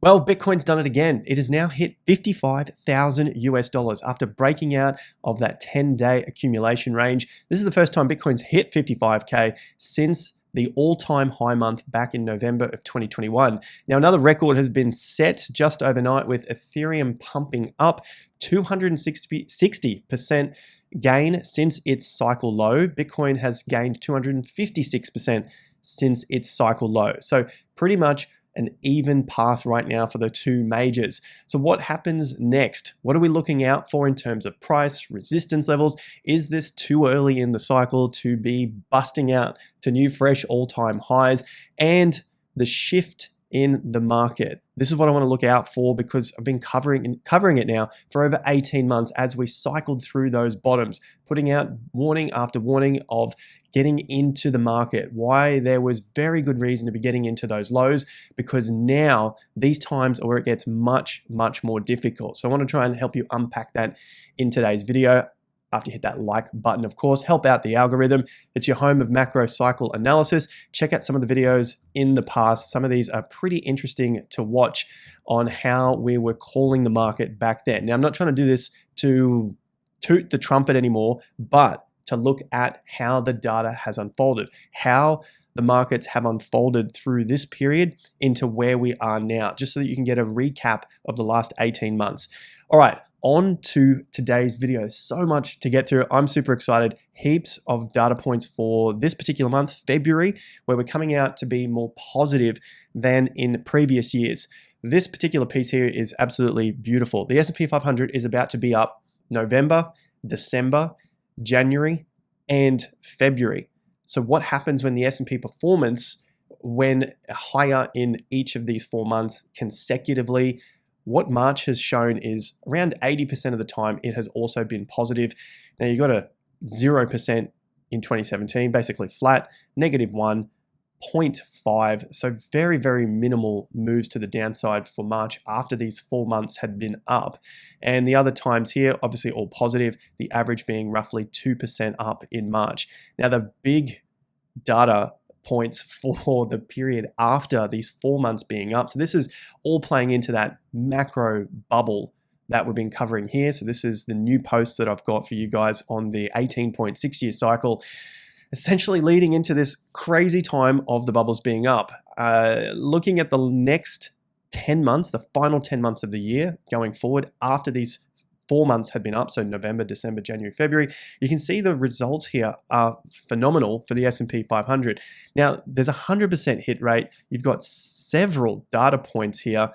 Well, Bitcoin's done it again. It has now hit 55,000 US dollars after breaking out of that 10-day accumulation range. This is the first time Bitcoin's hit 55K since the all-time high month back in November of 2021. Now, another record has been set just overnight with Ethereum pumping up 260% gain since its cycle low. Bitcoin has gained 256% since its cycle low. So pretty much an even path right now for the two majors. So what happens next? What are we looking out for in terms of price, resistance levels? Is this too early in the cycle to be busting out to new fresh all-time highs? And the shift in the market. This is what I want to look out for because I've been covering it now for over 18 months as we cycled through those bottoms, putting out warning after warning of getting into the market, why there was very good reason to be getting into those lows, because now these times are where it gets much, much more difficult. So I want to try and help you unpack that in today's video. After you hit that like button, of course, help out the algorithm. It's your home of macro cycle analysis. Check out some of the videos in the past. Some of these are pretty interesting to watch on how we were calling the market back then. Now, I'm not trying to do this to toot the trumpet anymore, but to look at how the data has unfolded, how the markets have unfolded through this period into where we are now, just so that you can get a recap of the last 18 months. All right. On to today's video. So much to get through. I'm super excited. Heaps of data points for this particular month, February, where we're coming out to be more positive than in previous years. This particular piece here is absolutely beautiful. The S&P 500 is about to be up November, December, January, and February. So what happens when the S&P performance when higher in each of these 4 months consecutively? What March has shown is around 80% of the time it has also been positive. Now you got a 0% in 2017, basically flat, -1, 0.5. So very, very minimal moves to the downside for March after these 4 months had been up. And the other times here, obviously all positive, the average being roughly 2% up in March. Now the big data points for the period after these 4 months being up. So this is all playing into that macro bubble that we've been covering here. So this is the new post that I've got for you guys on the 18.6 year cycle, essentially leading into this crazy time of the bubbles being up. Looking at the next 10 months, the final 10 months of the year going forward after these 4 months had been up, so November, December, January, February, you can see the results here are phenomenal for the S&P 500. Now, there's a 100% hit rate. You've got several data points here.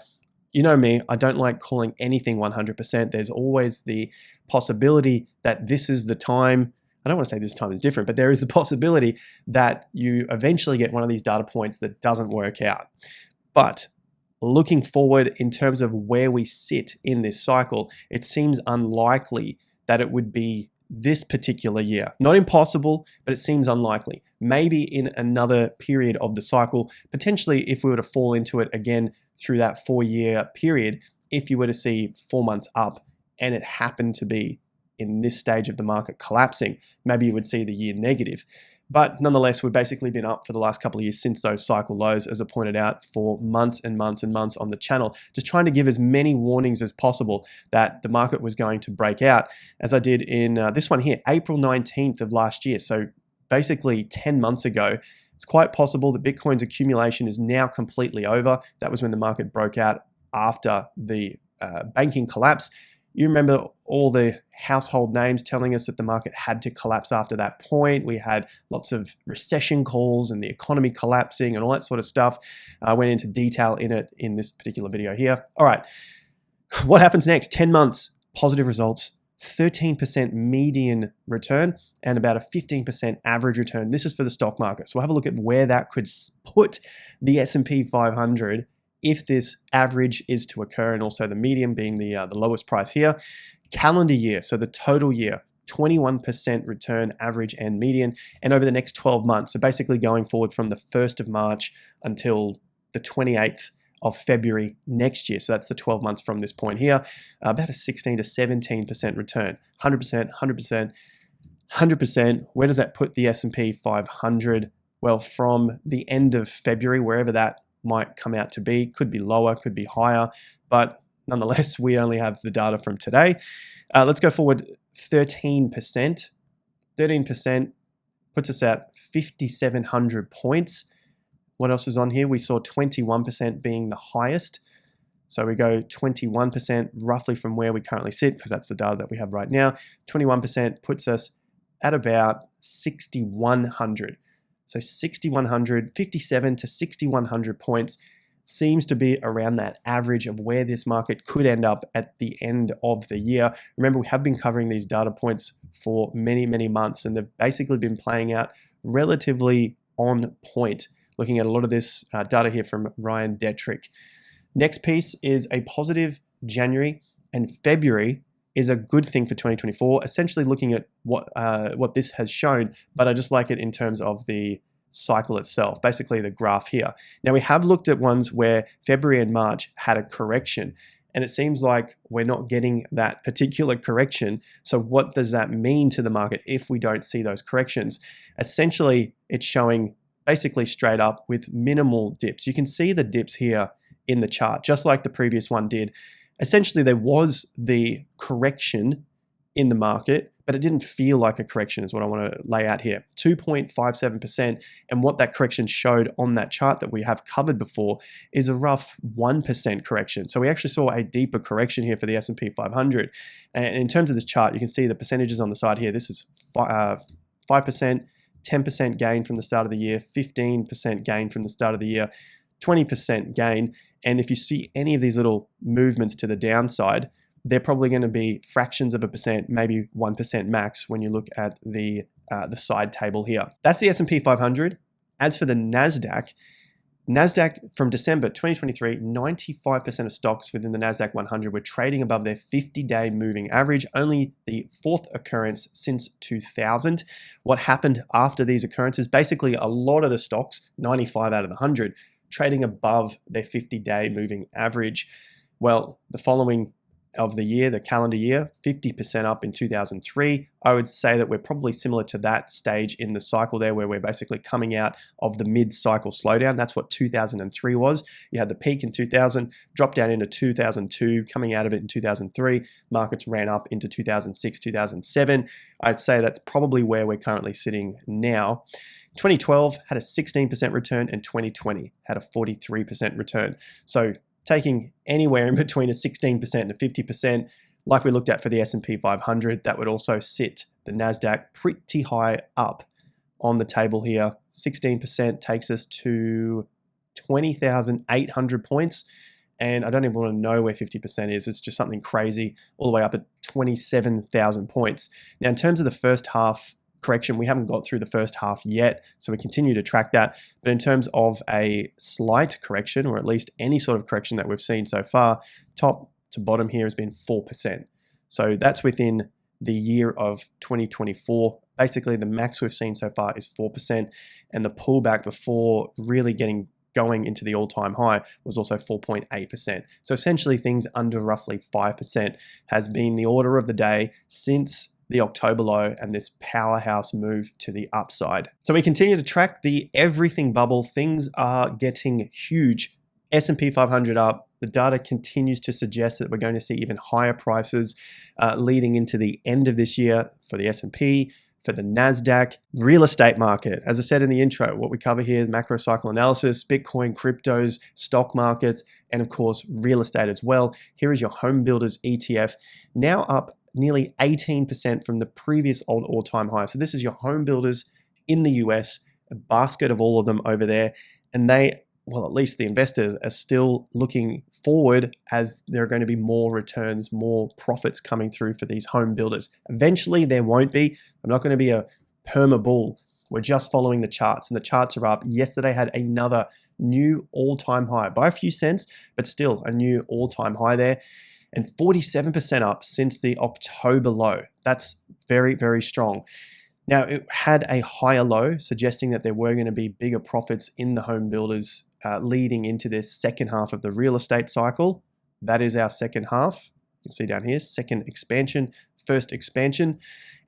You know me, I don't like calling anything 100%. There's always the possibility that this is the time. I don't want to say this time is different, but there is the possibility that you eventually get one of these data points that doesn't work out. But looking forward in terms of where we sit in this cycle, it seems unlikely that it would be this particular year. Not impossible, but it seems unlikely. Maybe in another period of the cycle, potentially if we were to fall into it again through that 4-year period, if you were to see 4 months up and it happened to be in this stage of the market collapsing, maybe you would see the year negative. But nonetheless, we've basically been up for the last couple of years since those cycle lows, as I pointed out, for months and months and months on the channel, just trying to give as many warnings as possible that the market was going to break out, as I did in this one here, April 19th of last year. So basically 10 months ago. It's quite possible that Bitcoin's accumulation is now completely over. That was when the market broke out after the banking collapse. You remember all the household names telling us that the market had to collapse after that point. We had lots of recession calls and the economy collapsing and all that sort of stuff. I went into detail in it in this particular video here. All right, what happens next? 10 months, positive results, 13% median return and about a 15% average return. This is for the stock market. So we'll have a look at where that could put the S&P 500 if this average is to occur, and also the median being the lowest price here. Calendar year, so the total year, 21% return average and median, and over the next 12 months, so basically going forward from the 1st of March until the 28th of February next year. So that's the 12 months from this point here, about a 16 to 17% return, 100%, 100%, 100%. Where does that put the S&P 500? Well, from the end of February, wherever that might come out to be. Could be lower, could be higher, but nonetheless, we only have the data from today. Let's go forward 13%. 13% puts us at 5,700 points. What else is on here? We saw 21% being the highest. So we go 21% roughly from where we currently sit, because that's the data that we have right now. 21% puts us at about 6,100. So 6,100, 57 to 6,100 points seems to be around that average of where this market could end up at the end of the year. Remember, we have been covering these data points for many, many months, and they've basically been playing out relatively on point. Looking at a lot of this data here from Ryan Detrick. Next piece is a positive January, and February is a good thing for 2024. Essentially looking at what this has shown, but I just like it in terms of the cycle itself, basically the graph here. Now we have looked at ones where February and March had a correction, and it seems like we're not getting that particular correction. So what does that mean to the market if we don't see those corrections? Essentially, it's showing basically straight up with minimal dips. You can see the dips here in the chart, just like the previous one did. Essentially, there was the correction in the market, but it didn't feel like a correction is what I want to lay out here. 2.57%, and what that correction showed on that chart that we have covered before is a rough 1% correction. So we actually saw a deeper correction here for the S&P 500. And in terms of this chart, you can see the percentages on the side here. This is 5%, 10% gain from the start of the year, 15% gain from the start of the year, 20% gain. And if you see any of these little movements to the downside, they're probably going to be fractions of a percent, maybe 1% max when you look at the side table here. That's the S&P 500. As for the NASDAQ from December 2023, 95% of stocks within the NASDAQ 100 were trading above their 50-day moving average, only the fourth occurrence since 2000. What happened after these occurrences? Basically, a lot of the stocks, 95 out of the 100, trading above their 50-day moving average. Well, the following of the year, the calendar year, 50% up in 2003. I would say that we're probably similar to that stage in the cycle there, where we're basically coming out of the mid-cycle slowdown. That's what 2003 was. You had the peak in 2000, dropped down into 2002, coming out of it in 2003. Markets ran up into 2006, 2007. I'd say that's probably where we're currently sitting now. 2012 had a 16% return, and 2020 had a 43% return. So taking anywhere in between a 16% and a 50%, like we looked at for the S&P 500, that would also sit the NASDAQ pretty high up on the table here. 16% takes us to 20,800 points. And I don't even want to know where 50% is. It's just something crazy, all the way up at 27,000 points. Now, in terms of the first half correction, we haven't got through the first half yet, so we continue to track that. But in terms of a slight correction, or at least any sort of correction that we've seen so far, top to bottom here has been 4%. So that's within the year of 2024. Basically, the max we've seen so far is 4%, and the pullback before really going into the all-time high was also 4.8%. So essentially, things under roughly 5% has been the order of the day since the October low and this powerhouse move to the upside. So we continue to track the everything bubble. Things are getting huge. S&P 500 up. The data continues to suggest that we're going to see even higher prices leading into the end of this year for the S&P, for the NASDAQ. Real estate market, as I said in the intro, what we cover here, macro cycle analysis, Bitcoin, cryptos, stock markets, and of course, real estate as well. Here is your home builders ETF, now up nearly 18% from the previous all-time high. So this is your home builders in the US, a basket of all of them over there. And they, well, at least the investors are still looking forward, as there are going to be more returns, more profits coming through for these home builders. Eventually there won't be. I'm not going to be a perma bull. We're just following the charts, and the charts are up. Yesterday had another new all-time high by a few cents, but still a new all-time high there. And 47% up since the October low. That's very, very strong. Now, it had a higher low, suggesting that there were going to be bigger profits in the home builders leading into this second half of the real estate cycle. That is our second half. You can see down here, second expansion, first expansion.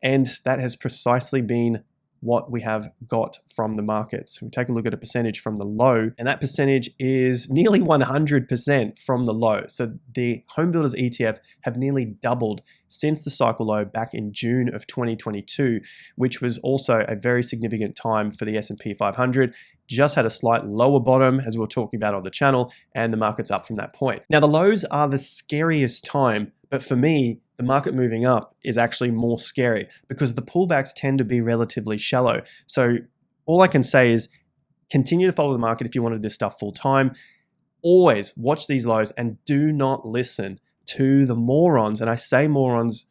And that has precisely been what we have got from the markets. We take a look at a percentage from the low, and that percentage is nearly 100% from the low. So the home builders ETF have nearly doubled since the cycle low back in June of 2022, which was also a very significant time for the S&P 500. Just had a slight lower bottom, as we were talking about on the channel, and the market's up from that point. Now, the lows are the scariest time, but for me, the market moving up is actually more scary because the pullbacks tend to be relatively shallow. So all I can say is continue to follow the market if you wanted this stuff full time. Always watch these lows and do not listen to the morons. And I say morons,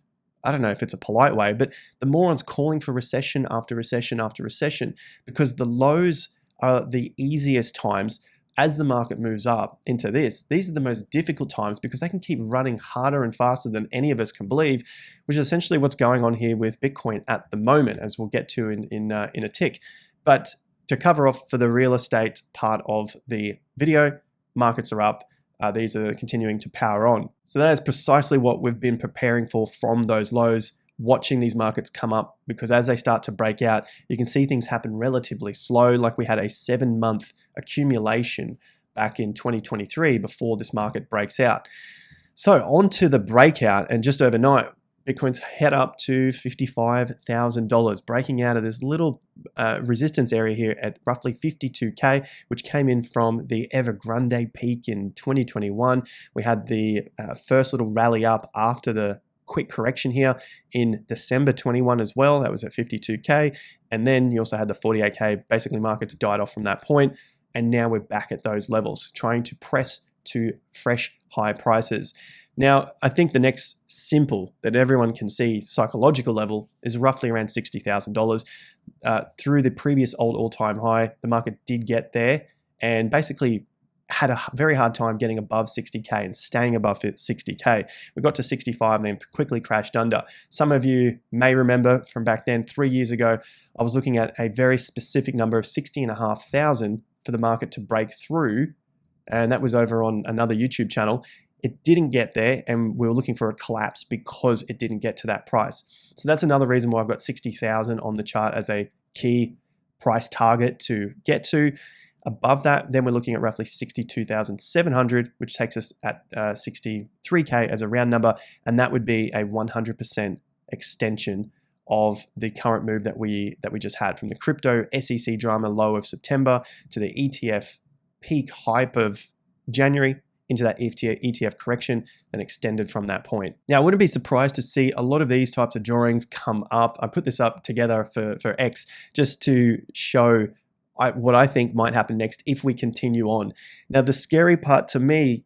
I don't know if it's a polite way, but the morons calling for recession after recession after recession, because the lows are the easiest times. As the market moves up into this, these are the most difficult times because they can keep running harder and faster than any of us can believe, which is essentially what's going on here with Bitcoin at the moment, as we'll get to in a tick. But to cover off for the real estate part of the video, markets are up. These are continuing to power on. So that is precisely what we've been preparing for from those lows, watching these markets come up, because as they start to break out, you can see things happen relatively slow. Like we had a 7-month accumulation back in 2023 before this market breaks out. So on to the breakout, and just overnight, Bitcoin's head up to $55,000, breaking out of this little resistance area here at roughly 52K, which came in from the Evergrande peak in 2021. We had the first little rally up after the quick correction here in December 21 as well. That was at 52K. And then you also had the 48K. Basically, markets died off from that point. And now we're back at those levels, trying to press to fresh high prices. Now, I think the next simple that everyone can see psychological level is roughly around $60,000. Through the previous old all-time high, the market did get there and basically had a very hard time getting above 60K and staying above 60K. We got to 65 and then quickly crashed under. Some of you may remember from back then, 3 years ago, I was looking at a very specific number of 60,500 for the market to break through. And that was over on another YouTube channel. It didn't get there, and we were looking for a collapse because it didn't get to that price. So that's another reason why I've got 60,000 on the chart as a key price target to get to. Above that, then we're looking at roughly 62,700, which takes us at 63K as a round number, and that would be a 100% extension of the current move that we just had, from the crypto SEC drama low of September to the ETF peak hype of January into that ETF correction, then extended from that point. Now, I wouldn't be surprised to see a lot of these types of drawings come up. I put this up together for X just to show what I think might happen next if we continue on. Now, the scary part to me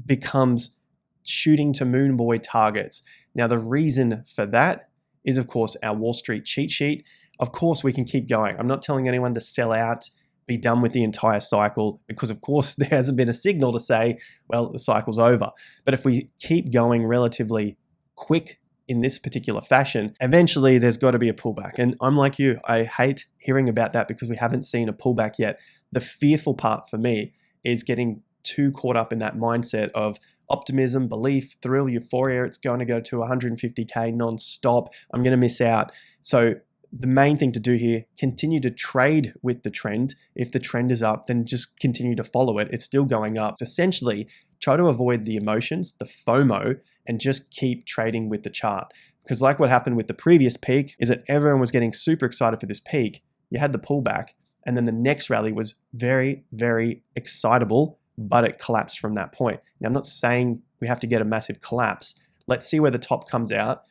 becomes shooting to moon boy targets. Now, the reason for that is, of course, our Wall Street cheat sheet. Of course, we can keep going. I'm not telling anyone to sell out, be done with the entire cycle, because of course there hasn't been a signal to say, well, the cycle's over. But if we keep going relatively quick in this particular fashion, eventually there's got to be a pullback. And I'm like you, I hate hearing about that because we haven't seen a pullback yet. The fearful part for me is getting too caught up in that mindset of optimism, belief, thrill, euphoria. It's going to go to 150K non-stop. I'm going to miss out. So the main thing to do here, continue to trade with the trend. If the trend is up, then just continue to follow it. It's still going up. So essentially, try to avoid the emotions, the FOMO, and just keep trading with the chart. Because like what happened with the previous peak is that everyone was getting super excited for this peak. You had the pullback, and then the next rally was very, very excitable, but it collapsed from that point. Now, I'm not saying we have to get a massive collapse. Let's see where the top comes out,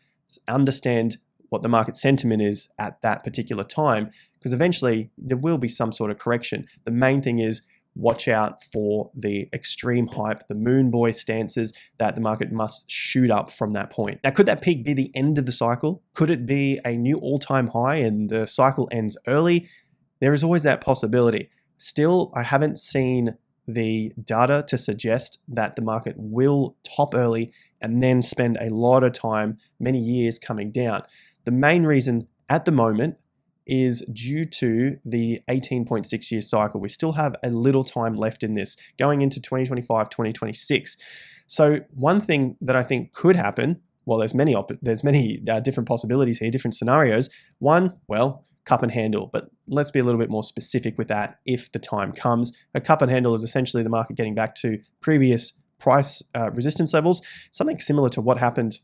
understand what the market sentiment is at that particular time, because eventually there will be some sort of correction. The main thing is watch out for the extreme hype, the moon boy stances that the market must shoot up from that point. Now, could that peak be the end of the cycle? Could it be a new all-time high and the cycle ends early? There is always that possibility. Still, I haven't seen the data to suggest that the market will top early and then spend a lot of time, many years, coming down. The main reason at the moment is due to the 18.6 year cycle. We still have a little time left in this, going into 2025, 2026. So one thing that I think could happen, well, there's many different possibilities here, different scenarios. One, well, cup and handle, but let's be a little bit more specific with that if the time comes. A cup and handle is essentially the market getting back to previous price resistance levels, something similar to what happened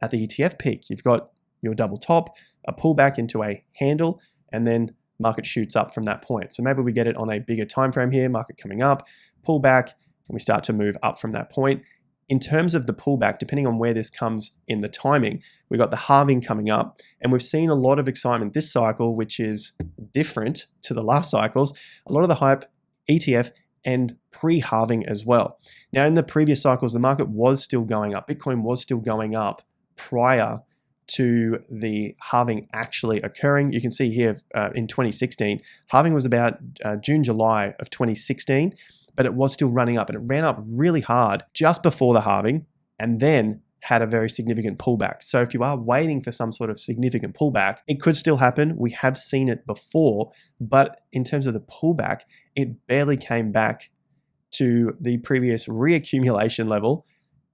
at the ETF peak. You've got your double top, a pullback into a handle, and then market shoots up from that point. So maybe we get it on a bigger time frame here, market coming up, pullback, and we start to move up from that point. In terms of the pullback, depending on where this comes in the timing, we've got the halving coming up, and we've seen a lot of excitement this cycle, which is different to the last cycles. A lot of the hype, ETF, and pre-halving as well. Now, in the previous cycles, the market was still going up. Bitcoin was still going up prior to the halving actually occurring. You can see here in 2016, halving was about June, July of 2016, but it was still running up, and it ran up really hard just before the halving and then had a very significant pullback. So if you are waiting for some sort of significant pullback, it could still happen. We have seen it before, but in terms of the pullback, it barely came back to the previous reaccumulation level,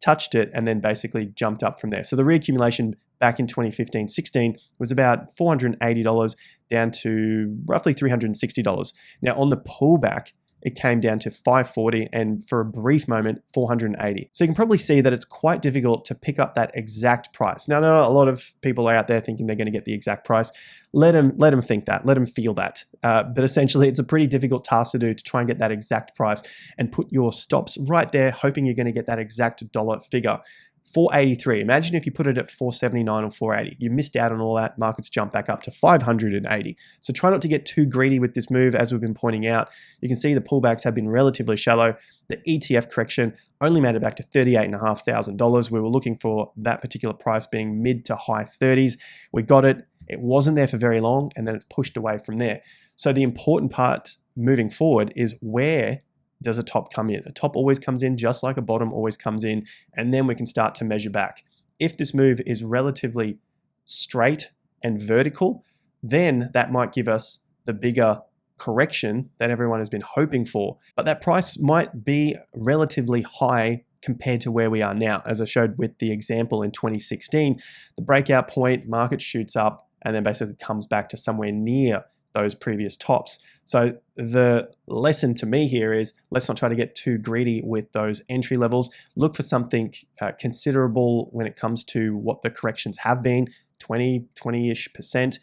touched it, and then basically jumped up from there. So the reaccumulation back in 2015-16 was about $480 down to roughly $360. Now on the pullback, it came down to $540 and for a brief moment, $480. So you can probably see that it's quite difficult to pick up that exact price. Now, I know a lot of people are out there thinking they're going to get the exact price. Let them think that, let them feel that. But essentially, it's a pretty difficult task to do to try and get that exact price and put your stops right there, hoping you're going to get that exact dollar figure. 483. Imagine if you put it at 479 or 480. You missed out on all that. Markets jump back up to 580. So try not to get too greedy with this move, as we've been pointing out. You can see the pullbacks have been relatively shallow. The ETF correction only made it back to $38,500. We were looking for that particular price being mid to high 30s. We got it. It wasn't there for very long, and then it's pushed away from there. So the important part moving forward is, where does a top come in? A top always comes in just like a bottom always comes in, and then we can start to measure back. If this move is relatively straight and vertical, then that might give us the bigger correction that everyone has been hoping for. But that price might be relatively high compared to where we are now. As I showed with the example in 2016, the breakout point, market shoots up and then basically comes back to somewhere near those previous tops. So the lesson to me here is, let's not try to get too greedy with those entry levels. Look for something considerable when it comes to what the corrections have been, 20-ish%,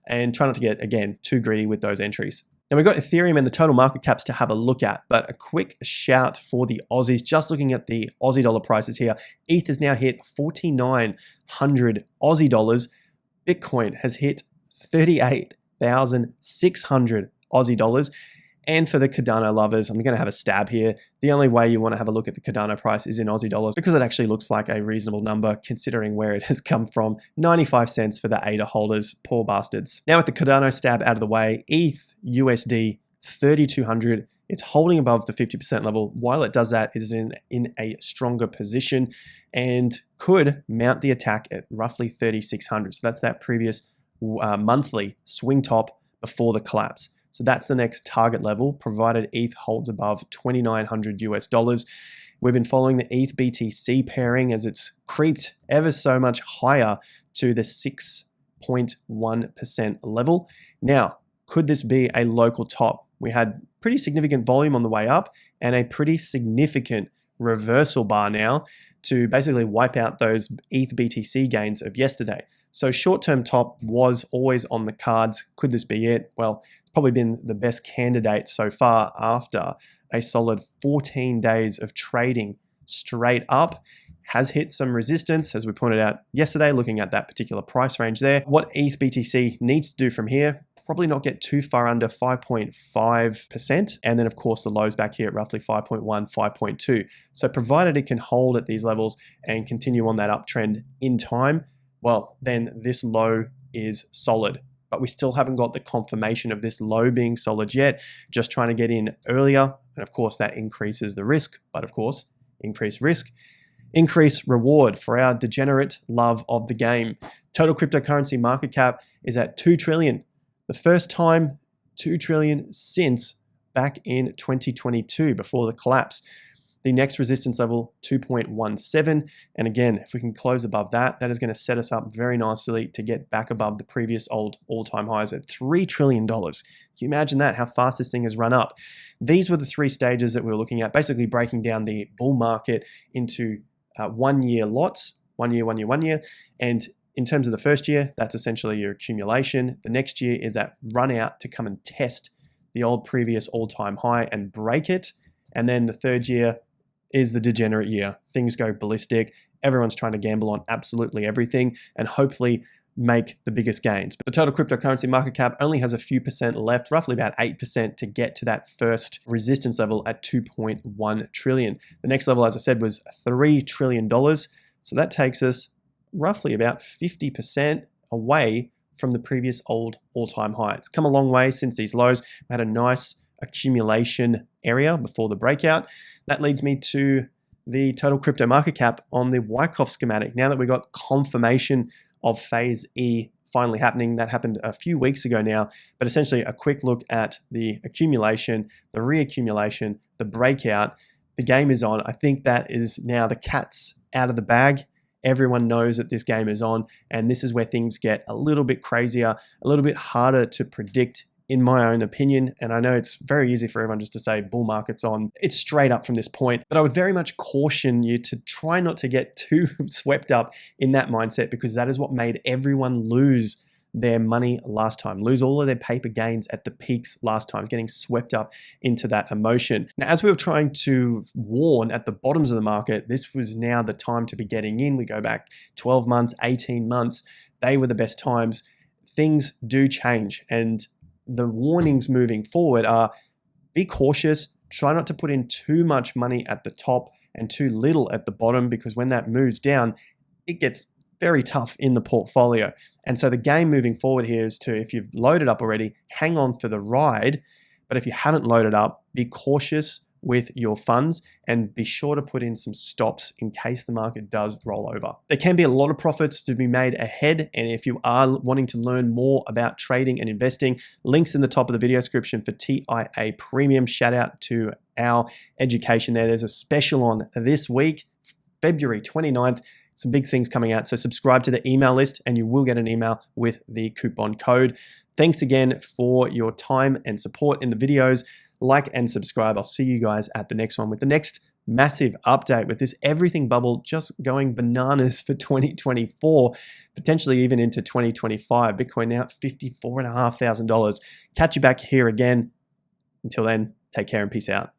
and try not to get, again, too greedy with those entries. Now we've got Ethereum and the total market caps to have a look at, but a quick shout for the Aussies. Just looking at the Aussie dollar prices here, ETH has now hit 4,900 Aussie dollars. Bitcoin has hit 38,600 Aussie dollars. And for the Cardano lovers, I'm going to have a stab here. The only way you want to have a look at the Cardano price is in Aussie dollars, because it actually looks like a reasonable number considering where it has come from. 95 cents for the ADA holders, poor bastards. Now with the Cardano stab out of the way, ETH USD 3,200. It's holding above the 50% level. While it does that, it is in a stronger position and could mount the attack at roughly 3,600. So that's that previous monthly swing top before the collapse. So that's the next target level, provided ETH holds above 2,900 US dollars. We've been following the ETH BTC pairing as it's creeped ever so much higher to the 6.1% level. Now, could this be a local top? We had pretty significant volume on the way up and a pretty significant reversal bar now to basically wipe out those ETH BTC gains of yesterday. So short-term top was always on the cards. Could this be it? Well, it's probably been the best candidate so far after a solid 14 days of trading straight up. Has hit some resistance, as we pointed out yesterday, looking at that particular price range there. What ETH BTC needs to do from here, probably not get too far under 5.5%. And then of course the lows back here at roughly 5.1, 5.2. So provided it can hold at these levels and continue on that uptrend in time, well, then this low is solid. But we still haven't got the confirmation of this low being solid yet. Just trying to get in earlier. And of course that increases the risk, but of course, increased risk, increased reward for our degenerate love of the game. Total cryptocurrency market cap is at 2 trillion. The first time 2 trillion since back in 2022 before the collapse. The next resistance level, 2.17. And again, if we can close above that, that is going to set us up very nicely to get back above the previous all-time highs at $3 trillion. Can you imagine that, how fast this thing has run up? These were the three stages that we were looking at, basically breaking down the bull market into 1 year lots, 1 year, 1 year, 1 year. And in terms of the first year, that's essentially your accumulation. The next year is that run out to come and test the old previous all-time high and break it. And then the third year is the degenerate year. Things go ballistic. Everyone's trying to gamble on absolutely everything and hopefully make the biggest gains. But the total cryptocurrency market cap only has a few percent left, roughly about 8% to get to that first resistance level at 2.1 trillion. The next level, as I said, was $3 trillion. So that takes us roughly about 50% away from the previous all-time high. It's come a long way since these lows. We had a nice accumulation area before the breakout. That leads me to the total crypto market cap on the Wyckoff schematic. Now that we got confirmation of phase E finally happening, that happened a few weeks ago now, but essentially a quick look at the accumulation, the reaccumulation, the breakout, the game is on. I think that is now the cat's out of the bag. Everyone knows that this game is on, and this is where things get a little bit crazier, a little bit harder to predict, in my own opinion. And I know it's very easy for everyone just to say bull market's on. It's straight up from this point, but I would very much caution you to try not to get too swept up in that mindset, because that is what made everyone lose their money last time, lose all of their paper gains at the peaks last time, getting swept up into that emotion. Now, as we were trying to warn at the bottoms of the market, this was now the time to be getting in. We go back 12 months, 18 months, they were the best times. Things do change, and the warnings moving forward are be cautious, try not to put in too much money at the top and too little at the bottom, because when that moves down, it gets very tough in the portfolio. And so the game moving forward here is to, if you've loaded up already, hang on for the ride. But if you haven't loaded up, be cautious with your funds and be sure to put in some stops in case the market does roll over. There can be a lot of profits to be made ahead. And if you are wanting to learn more about trading and investing, links in the top of the video description for TIA Premium. Shout out to our education there. There's a special on this week, February 29th. Some big things coming out. So subscribe to the email list and you will get an email with the coupon code. Thanks again for your time and support in the videos. Like and subscribe. I'll see you guys at the next one with the next massive update with this everything bubble just going bananas for 2024, potentially even into 2025. Bitcoin now at $54,500. Catch you back here again. Until then, take care and peace out.